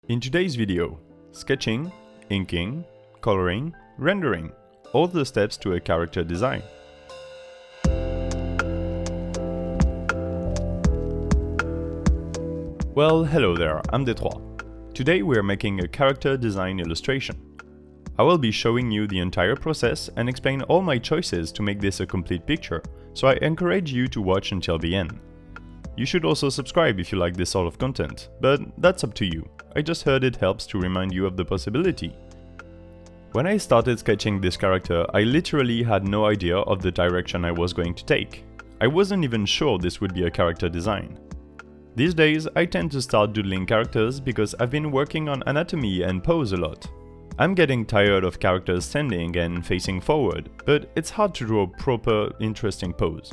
In today's video, sketching, inking, coloring, rendering, all the steps to a character design. Well, hello there, I'm Détroit. Today we are making a character design illustration. I will be showing you the entire process and explain all my choices to make this a complete picture, so I encourage you to watch until the end. You should also subscribe if you like this sort of content, but that's up to you. I just heard it helps to remind you of the possibility. When I started sketching this character, I literally had no idea of the direction I was going to take. I wasn't even sure this would be a character design. These days, I tend to start doodling characters because I've been working on anatomy and pose a lot. I'm getting tired of characters standing and facing forward, but it's hard to draw a proper, interesting pose.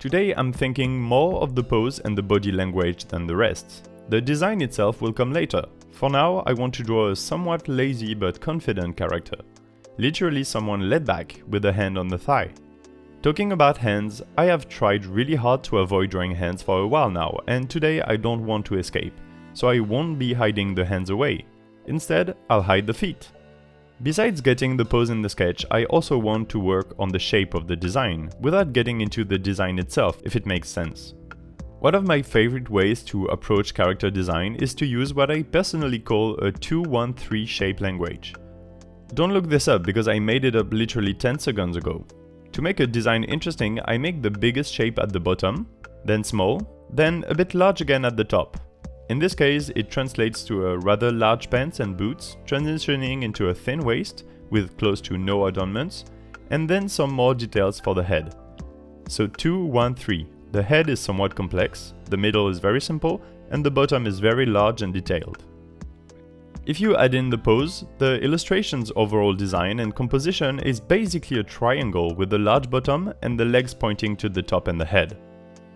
Today I'm thinking more of the pose and the body language than the rest. The design itself will come later. For now, I want to draw a somewhat lazy but confident character. Literally someone laid back with a hand on the thigh. Talking about hands, I have tried really hard to avoid drawing hands for a while now, and today I don't want to escape, so I won't be hiding the hands away. Instead, I'll hide the feet. Besides getting the pose in the sketch, I also want to work on the shape of the design, without getting into the design itself, if it makes sense. One of my favorite ways to approach character design is to use what I personally call a 2-1-3 shape language. Don't look this up because I made it up literally 10 seconds ago. To make a design interesting, I make the biggest shape at the bottom, then small, then a bit large again at the top. In this case, it translates to a rather large pants and boots, transitioning into a thin waist with close to no adornments, and then some more details for the head. So 2-1-3. The head is somewhat complex, the middle is very simple, and the bottom is very large and detailed. If you add in the pose, the illustration's overall design and composition is basically a triangle with a large bottom and the legs pointing to the top and the head.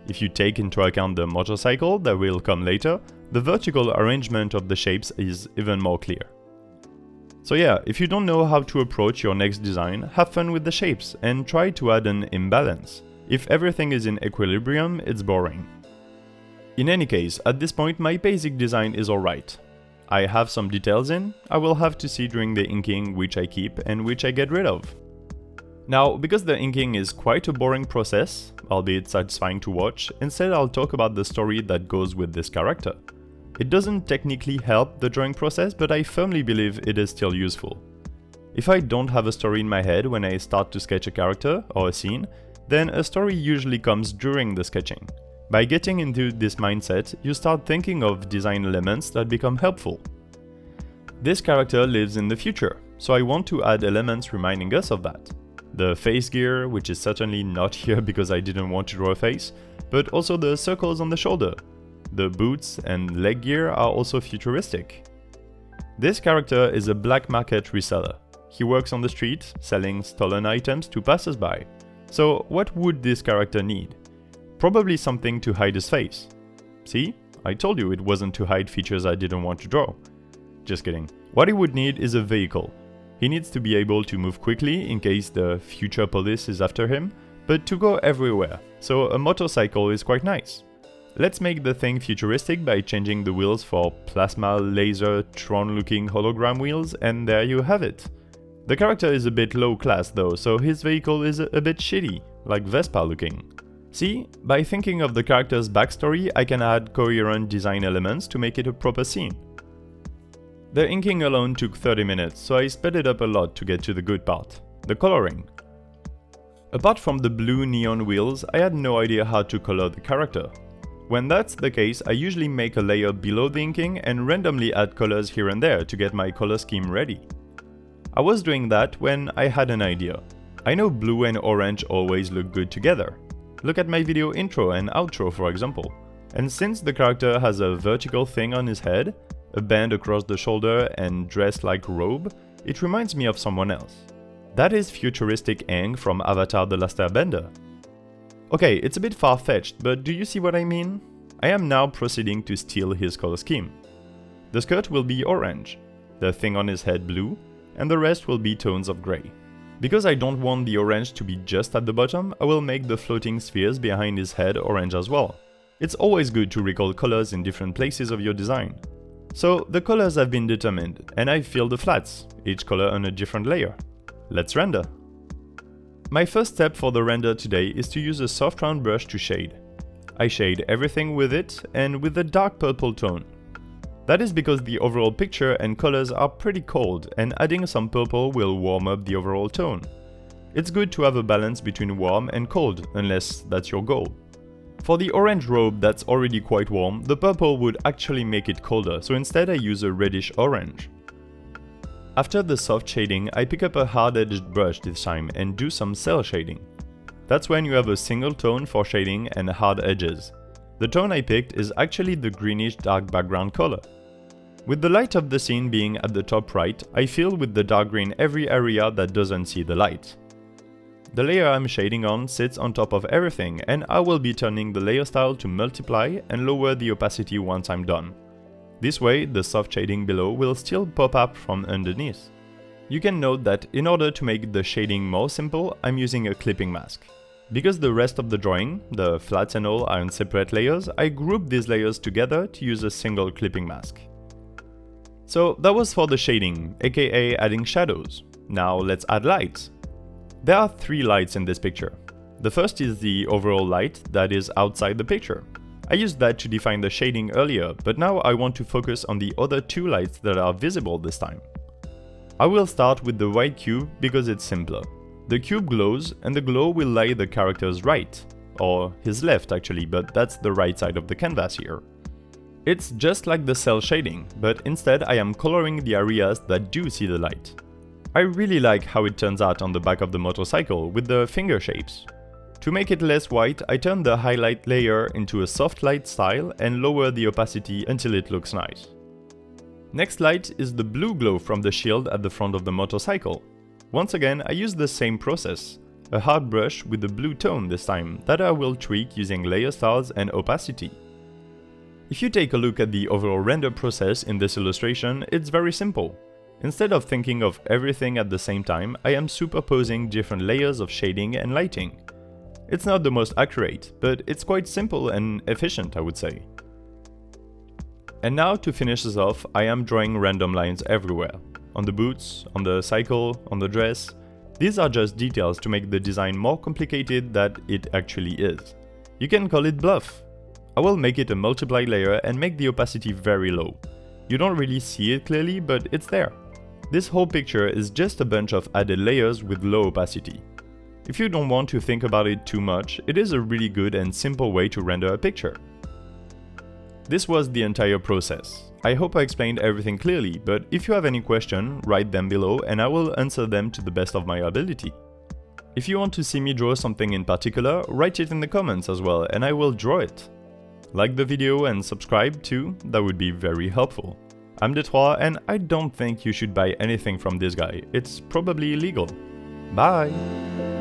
If you take into account the motorcycle that will come later, the vertical arrangement of the shapes is even more clear. So yeah, if you don't know how to approach your next design, have fun with the shapes and try to add an imbalance. If everything is in equilibrium, it's boring. In any case, at this point my basic design is alright. I have some details in, I will have to see during the inking which I keep and which I get rid of. Now, because the inking is quite a boring process, albeit satisfying to watch, instead I'll talk about the story that goes with this character. It doesn't technically help the drawing process, but I firmly believe it is still useful. If I don't have a story in my head when I start to sketch a character or a scene, then a story usually comes during the sketching. By getting into this mindset, you start thinking of design elements that become helpful. This character lives in the future, so I want to add elements reminding us of that. The face gear, which is certainly not here because I didn't want to draw a face, but also the circles on the shoulder. The boots and leg gear are also futuristic. This character is a black market reseller. He works on the street, selling stolen items to passers-by. So what would this character need? Probably something to hide his face. See? I told you it wasn't to hide features I didn't want to draw. Just kidding. What he would need is a vehicle. He needs to be able to move quickly in case the future police is after him, but to go everywhere, so a motorcycle is quite nice. Let's make the thing futuristic by changing the wheels for plasma laser Tron-looking hologram wheels, and there you have it. The character is a bit low class though, so his vehicle is a bit shitty, like Vespa looking. See, by thinking of the character's backstory, I can add coherent design elements to make it a proper scene. The inking alone took 30 minutes, so I sped it up a lot to get to the good part, the coloring. Apart from the blue neon wheels, I had no idea how to color the character. When that's the case, I usually make a layer below the inking and randomly add colors here and there to get my color scheme ready. I was doing that when I had an idea. I know blue and orange always look good together. Look at my video intro and outro for example. And since the character has a vertical thing on his head, a band across the shoulder and dressed like a robe, it reminds me of someone else. That is futuristic Aang from Avatar: The Last Airbender. Okay, it's a bit far-fetched, but do you see what I mean? I am now proceeding to steal his color scheme. The skirt will be orange, the thing on his head blue, and the rest will be tones of grey. Because I don't want the orange to be just at the bottom, I will make the floating spheres behind his head orange as well. It's always good to recall colors in different places of your design. So the colors have been determined, and I filled the flats, each color on a different layer. Let's render. My first step for the render today is to use a soft round brush to shade. I shade everything with it and with a dark purple tone. That is because the overall picture and colors are pretty cold, and adding some purple will warm up the overall tone. It's good to have a balance between warm and cold, unless that's your goal. For the orange robe that's already quite warm, the purple would actually make it colder, so instead I use a reddish orange. After the soft shading, I pick up a hard-edged brush this time and do some cell shading. That's when you have a single tone for shading and hard edges. The tone I picked is actually the greenish dark background color. With the light of the scene being at the top right, I fill with the dark green every area that doesn't see the light. The layer I'm shading on sits on top of everything, and I will be turning the layer style to multiply and lower the opacity once I'm done. This way, the soft shading below will still pop up from underneath. You can note that in order to make the shading more simple, I'm using a clipping mask. Because the rest of the drawing, the flats and all, are in separate layers, I group these layers together to use a single clipping mask. So that was for the shading, aka adding shadows. Now let's add lights. There are 3 lights in this picture. The first is the overall light that is outside the picture. I used that to define the shading earlier, but now I want to focus on the other 2 lights that are visible this time. I will start with the white cube because it's simpler. The cube glows, and the glow will light the character's right, or his left actually, but that's the right side of the canvas here. It's just like the cell shading, but instead I am coloring the areas that do see the light. I really like how it turns out on the back of the motorcycle with the finger shapes. To make it less white, I turn the highlight layer into a soft light style and lower the opacity until it looks nice. Next light is the blue glow from the shield at the front of the motorcycle. Once again, I use the same process, a hard brush with a blue tone this time that I will tweak using layer styles and opacity. If you take a look at the overall render process in this illustration, it's very simple. Instead of thinking of everything at the same time, I am superposing different layers of shading and lighting. It's not the most accurate, but it's quite simple and efficient, I would say. And now to finish this off, I am drawing random lines everywhere. On the boots, on the cycle, on the dress. These are just details to make the design more complicated than it actually is. You can call it bluff. I will make it a multiply layer and make the opacity very low. You don't really see it clearly, but it's there. This whole picture is just a bunch of added layers with low opacity. If you don't want to think about it too much, it is a really good and simple way to render a picture. This was the entire process. I hope I explained everything clearly, but if you have any question, write them below and I will answer them to the best of my ability. If you want to see me draw something in particular, write it in the comments as well and I will draw it. Like the video and subscribe too, that would be very helpful. I'm Detroit and I don't think you should buy anything from this guy, it's probably illegal. Bye!